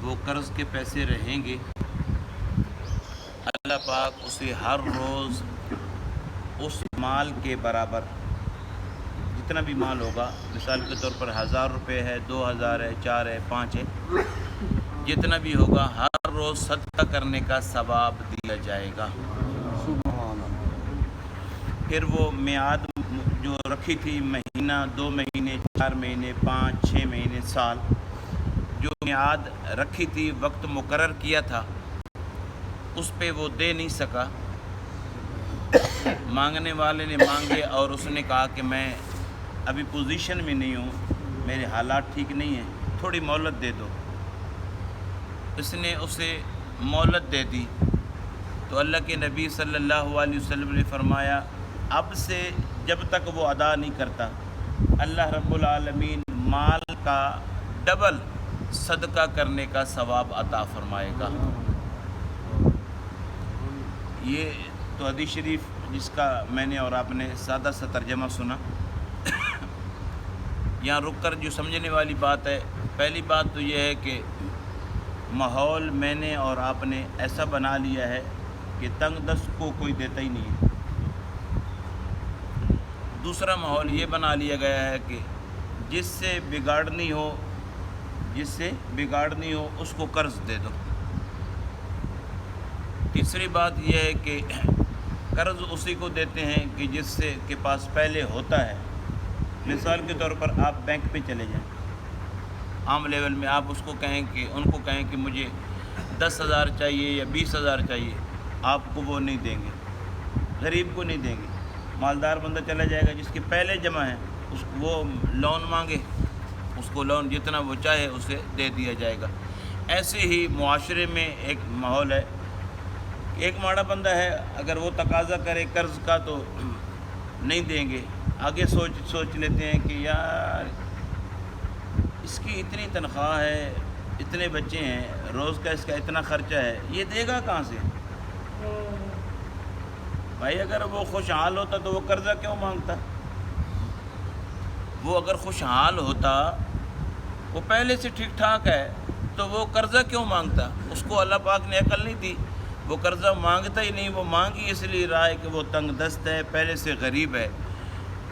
وہ قرض کے پیسے رہیں گے، اللہ پاک اسے ہر روز اس مال کے برابر جتنا بھی مال ہوگا، مثال کے طور پر 1000 روپے ہے، 2000 ہے، 4 ہے، 5 ہے، جتنا بھی ہوگا ہر روز صدقہ کرنے کا ثواب دیا جائے گا۔ پھر وہ میعاد جو رکھی تھی، مہینہ، 2 مہینے، 4 مہینے، 5، 6 مہینے، سال، جو میعاد رکھی تھی، وقت مقرر کیا تھا، اس پہ وہ دے نہیں سکا۔ مانگنے والے نے مانگے اور اس نے کہا کہ میں ابھی پوزیشن میں نہیں ہوں، میرے حالات ٹھیک نہیں ہیں، تھوڑی مہلت دے دو۔ اس نے اسے مہلت دے دی تو اللہ کے نبی صلی اللہ علیہ وسلم نے فرمایا، اب سے جب تک وہ ادا نہیں کرتا، اللہ رب العالمین مال کا ڈبل صدقہ کرنے کا ثواب عطا فرمائے گا۔ یہ تو حدیث شریف جس کا میں نے اور آپ نے سادہ سا ترجمہ سنا۔ یہاں رک کر جو سمجھنے والی بات ہے، پہلی بات تو یہ ہے کہ ماحول میں نے اور آپ نے ایسا بنا لیا ہے کہ تنگ دست کو کوئی دیتا ہی نہیں ہے۔ دوسرا ماحول یہ بنا لیا گیا ہے کہ جس سے بگاڑنی ہو اس کو قرض دے دو۔ تیسری بات یہ ہے کہ قرض اسی کو دیتے ہیں کہ جس سے کے پاس پہلے ہوتا ہے۔ مثال کے طور پر آپ بینک پہ چلے جائیں، عام لیول میں آپ ان کو کہیں کہ مجھے 10,000 چاہیے یا 20,000 چاہیے، آپ کو وہ نہیں دیں گے، غریب کو نہیں دیں گے۔ مالدار بندہ چلا جائے گا جس کے پہلے جمع ہے، وہ لون مانگے، اس کو لون جتنا وہ چاہے اسے دے دیا جائے گا۔ ایسے ہی معاشرے میں ایک ماحول ہے، ایک ماڑا بندہ ہے، اگر وہ تقاضا کرے قرض کا تو نہیں دیں گے، آگے سوچ لیتے ہیں کہ یار اس کی اتنی تنخواہ ہے، اتنے بچے ہیں، روز کا اس کا اتنا خرچہ ہے، یہ دے گا کہاں سے؟ بھائی اگر وہ خوشحال ہوتا تو وہ قرضہ کیوں مانگتا؟ وہ اگر خوشحال ہوتا، وہ پہلے سے ٹھیک ٹھاک ہے، تو وہ قرضہ کیوں مانگتا؟ اس کو اللہ پاک نے عقل نہیں دی، وہ قرضہ مانگتا ہی نہیں۔ وہ مانگی اس لیے رہا ہے کہ وہ تنگ دست ہے، پہلے سے غریب ہے،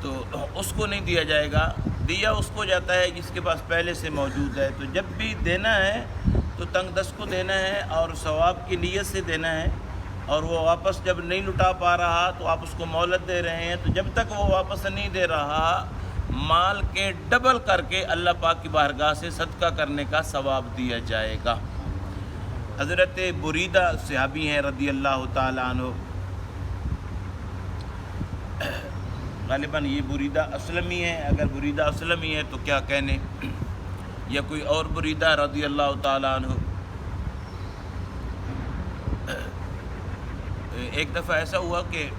تو اس کو نہیں دیا جائے گا۔ دیا اس کو جاتا ہے جس کے پاس پہلے سے موجود ہے۔ تو جب بھی دینا ہے تو تنگ دست کو دینا ہے اور ثواب کی نیت سے دینا ہے، اور وہ واپس جب نہیں لٹا پا رہا تو آپ اس کو مہلت دے رہے ہیں، تو جب تک وہ واپس نہیں دے رہا، مال کے ڈبل کر کے اللہ پاک کی بارگاہ سے صدقہ کرنے کا ثواب دیا جائے گا۔ حضرت بریدہ صحابی ہیں رضی اللہ تعالیٰ عنہ، غالباً یہ بریدہ اسلمی ہے، اگر بریدہ اسلمی ہے تو کیا کہنے، یا کوئی اور بریدہ رضی اللہ تعالیٰ عنہ۔ ایک دفعہ ایسا ہوا کہ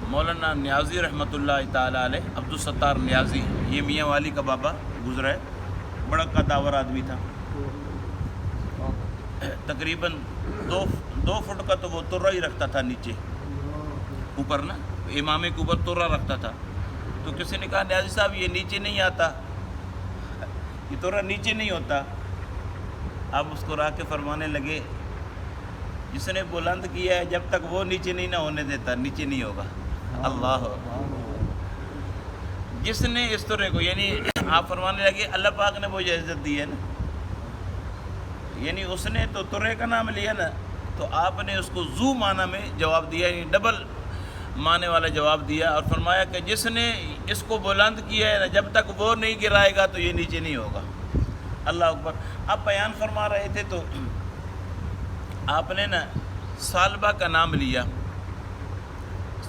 مولانا نیازی رحمۃ اللہ تعالیٰ علیہ، عبدالستار نیازی، یہ میاں والی کا بابا گزرا ہے، بڑا قداور آدمی تھا، تقریباً 2 فٹ کا تو وہ ترہ ہی رکھتا تھا نیچے، اوپر نا امامے کے اوپر ترہ رکھتا تھا۔ تو کسی نے کہا نیازی صاحب یہ نیچے نہیں آتا، یہ ترہ نیچے نہیں ہوتا۔ آپ مسکرا کے فرمانے لگے، جس نے بلند کیا ہے جب تک وہ نیچے نہیں نہ ہونے دیتا، نیچے نہیں ہوگا۔ اللہ، جس نے اس طرح کو، یعنی آپ فرمانے لگے اللہ پاک نے مجھے عزت دی ہے نا، یعنی اس نے تو ترے کا نام لیا نا، تو آپ نے اس کو ذو معنی میں جواب دیا، یعنی ڈبل معنی والا جواب دیا، اور فرمایا کہ جس نے اس کو بلند کیا ہے نا، جب تک وہ نہیں گرائے گا تو یہ نیچے نہیں ہوگا۔ اللہ اکبر۔ آپ بیان فرما رہے تھے تو آپ نے نا ثعلبہ کا نام لیا،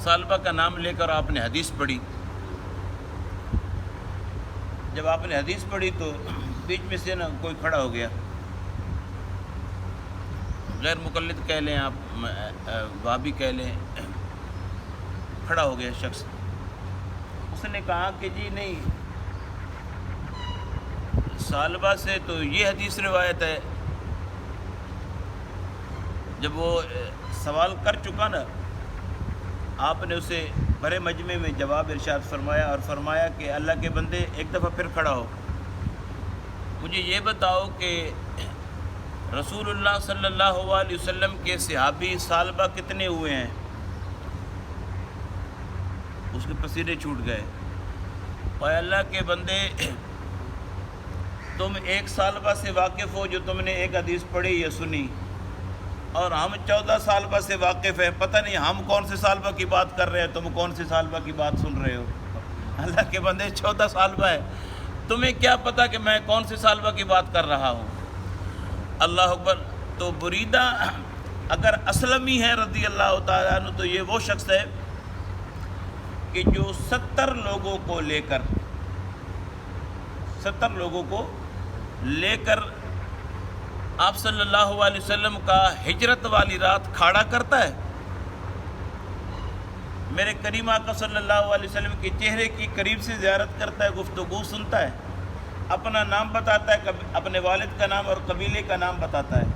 ثعلبہ کا نام لے کر آپ نے حدیث پڑھی۔ جب آپ نے حدیث پڑھی تو بیچ میں سے نا کوئی کھڑا ہو گیا، غیر مقلد کہہ لیں آپ، وہابی کہہ لیں، کھڑا ہو گیا شخص۔ اس نے کہا کہ جی نہیں، ثعلبہ سے تو یہ حدیث روایت ہے۔ جب وہ سوال کر چکا نا، آپ نے اسے بڑے مجمع میں جواب ارشاد فرمایا اور فرمایا کہ اللہ کے بندے ایک دفعہ پھر کھڑا ہو، مجھے یہ بتاؤ کہ رسول اللہ صلی اللہ علیہ وسلم کے صحابی سالبہ کتنے ہوئے ہیں؟ اس کے پسینے چھوٹ گئے۔ اور اللہ کے بندے تم ایک سالبہ سے واقف ہو جو تم نے ایک حدیث پڑھی یا سنی، اور ہم 14 سالبہ سے واقف ہیں، پتہ نہیں ہم کون سے سالبہ کی بات کر رہے ہیں، تم کون سے سالبہ کی بات سن رہے ہو۔ اللہ کے بندے 14 سالبہ ہے، تمہیں کیا پتہ کہ میں کون سے سالبہ کی بات کر رہا ہوں۔ اللہ اکبر۔ تو بریدہ اگر اسلمی ہے رضی اللہ تعالیٰ عنہ تو یہ وہ شخص ہے کہ جو 70 لوگوں کو لے کر آپ صلی اللہ علیہ وسلم کا ہجرت والی رات کھاڑا کرتا ہے، میرے کریم آقا صلی اللہ علیہ وسلم کے چہرے کی قریب سے زیارت کرتا ہے، گفتگو سنتا ہے، اپنا نام بتاتا ہے، اپنے والد کا نام اور قبیلے کا نام بتاتا ہے،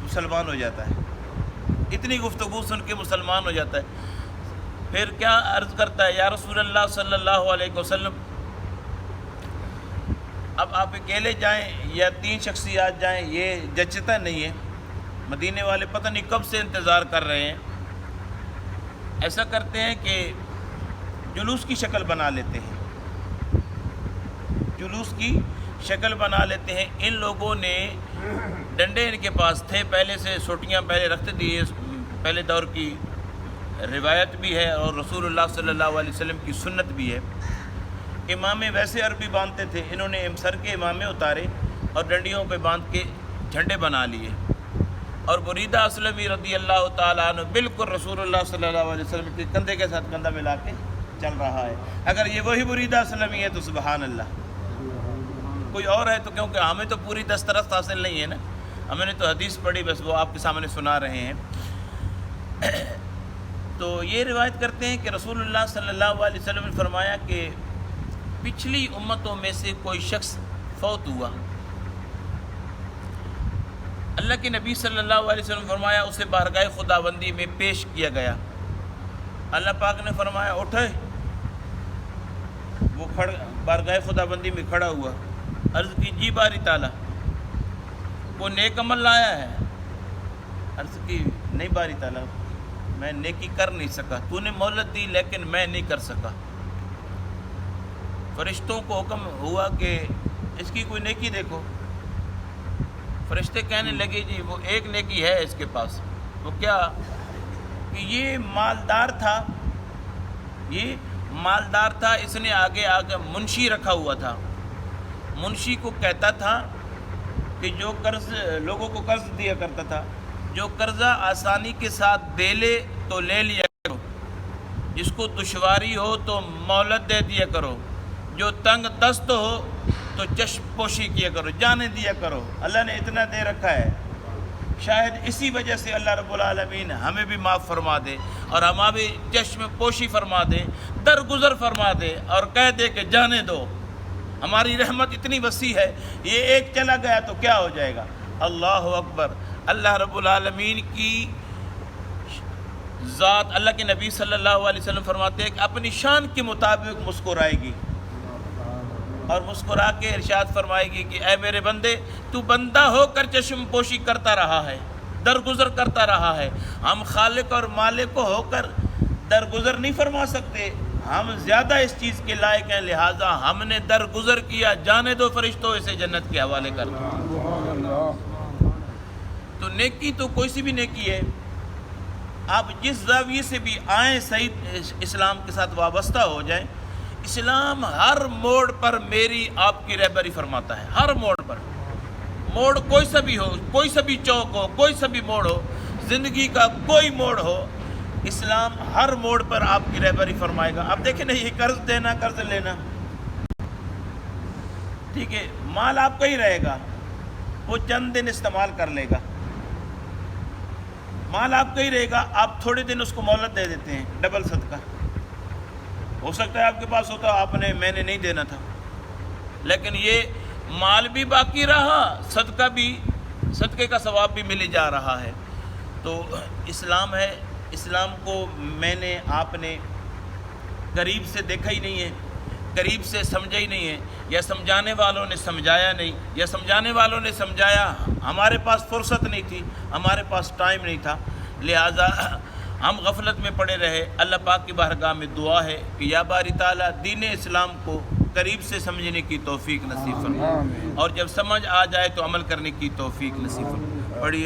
مسلمان ہو جاتا ہے۔ اتنی گفتگو سن کے مسلمان ہو جاتا ہے۔ پھر کیا عرض کرتا ہے، یا رسول اللہ صلی اللہ علیہ وسلم، اب آپ اکیلے جائیں یا 3 شخصیات جائیں یہ جچتا نہیں ہے، مدینے والے پتہ نہیں کب سے انتظار کر رہے ہیں۔ ایسا کرتے ہیں کہ جلوس کی شکل بنا لیتے ہیں، ان لوگوں نے ڈنڈے ان کے پاس تھے پہلے سے، سوٹیاں پہلے رکھتے تھے، پہلے دور کی روایت بھی ہے اور رسول اللہ صلی اللہ علیہ وسلم کی سنت بھی ہے۔ امامے ویسے عربی باندھتے تھے، انہوں نے سر کے امامے اتارے اور ڈنڈیوں پہ باندھ کے جھنڈے بنا لیے، اور بریدہ اسلمی رضی اللہ تعالیٰ عنہ بالکل رسول اللہ صلی اللہ علیہ وسلم کے کندھے کے ساتھ کندھا ملا کے چل رہا ہے۔ اگر یہ وہی بریدہ اسلمی ہے تو سبحان اللہ، کوئی اور ہے تو کیونکہ ہمیں تو پوری دسترست حاصل نہیں ہے نا، ہمیں نے تو حدیث پڑھی، بس وہ آپ کے سامنے سنا رہے ہیں۔ تو یہ روایت کرتے ہیں کہ رسول اللہ صلی اللہ علیہ وسلم نے فرمایا کہ پچھلی امتوں میں سے کوئی شخص فوت ہوا، اللہ کے نبی صلی اللہ علیہ وسلم فرمایا اسے بارگاہ خداوندی میں پیش کیا گیا، اللہ پاک نے فرمایا اٹھے، وہ بارگاہ خداوندی میں کھڑا ہوا، عرض کی جی باری تعالیٰ وہ نیک عمل لایا ہے؟ عرض کی نہیں باری تعالیٰ میں نیکی کر نہیں سکا، تو نے مہلت دی لیکن میں نہیں کر سکا۔ فرشتوں کو حکم ہوا کہ اس کی کوئی نیکی دیکھو، فرشتے کہنے لگے جی وہ ایک نیکی ہے اس کے پاس، وہ کیا کہ یہ مالدار تھا، اس نے آگے منشی رکھا ہوا تھا، منشی کو کہتا تھا کہ جو لوگوں کو قرض دیا کرتا تھا، جو قرضہ آسانی کے ساتھ دے لے تو لے لیا کرو، جس کو دشواری ہو تو مہلت دے دیا کرو، جو تنگ دست ہو تو چشم پوشی کیا کرو، جانے دیا کرو، اللہ نے اتنا دے رکھا ہے، شاید اسی وجہ سے اللہ رب العالمین ہمیں بھی معاف فرما دے اور ہماری چشم پوشی فرما دے، درگزر فرما دے اور کہہ دے کہ جانے دو، ہماری رحمت اتنی وسیع ہے، یہ ایک چلا گیا تو کیا ہو جائے گا۔ اللہ اکبر۔ اللہ رب العالمین کی ذات، اللہ کے نبی صلی اللہ علیہ وسلم فرماتے ہیں کہ اپنی شان کے مطابق مسکرائے گی اور مسکرا کے ارشاد فرمائے گی کہ اے میرے بندے، تو بندہ ہو کر چشم پوشی کرتا رہا ہے، درگزر کرتا رہا ہے، ہم خالق اور مالک کو ہو کر درگزر نہیں فرما سکتے، ہم زیادہ اس چیز کے لائق ہیں، لہٰذا ہم نے درگزر کیا، جانے دو فرشتوں اسے جنت کے حوالے کر دو۔ تو نیکی تو کوئی سی بھی نیکی ہے، آپ جس زاویے سے بھی آئیں صحیح اسلام کے ساتھ وابستہ ہو جائیں، اسلام ہر موڑ پر میری آپ کی رہبری فرماتا ہے، ہر موڑ پر، موڑ کوئی سا بھی ہو، کوئی سا بھی چوک ہو، کوئی سا بھی موڑ ہو، زندگی کا کوئی موڑ ہو، اسلام ہر موڑ پر آپ کی رہبری فرمائے گا۔ آپ دیکھیں نا، یہ قرض دینا، قرض لینا، ٹھیک ہے، مال آپ کا ہی رہے گا، وہ چند دن استعمال کر لے گا، مال آپ کا ہی رہے گا، آپ تھوڑے دن اس کو مہلت دے دیتے ہیں، ڈبل صدقہ ہو سکتا ہے آپ کے پاس ہوتا، میں نے نہیں دینا تھا، لیکن یہ مال بھی باقی رہا، صدقے کا ثواب بھی ملے جا رہا ہے۔ تو اسلام ہے، اسلام کو میں نے، آپ نے قریب سے دیکھا ہی نہیں ہے، قریب سے سمجھا ہی نہیں ہے، یا سمجھانے والوں نے سمجھایا نہیں، یا سمجھانے والوں نے سمجھایا، ہمارے پاس فرصت نہیں تھی، ہمارے پاس ٹائم نہیں تھا، لہٰذا ہم غفلت میں پڑے رہے۔ اللہ پاک کی بارگاہ میں دعا ہے کہ یا باری تعالیٰ دین اسلام کو قریب سے سمجھنے کی توفیق نصیب فرما، اور جب سمجھ آ جائے تو عمل کرنے کی توفیق نصیب فرما۔ بڑی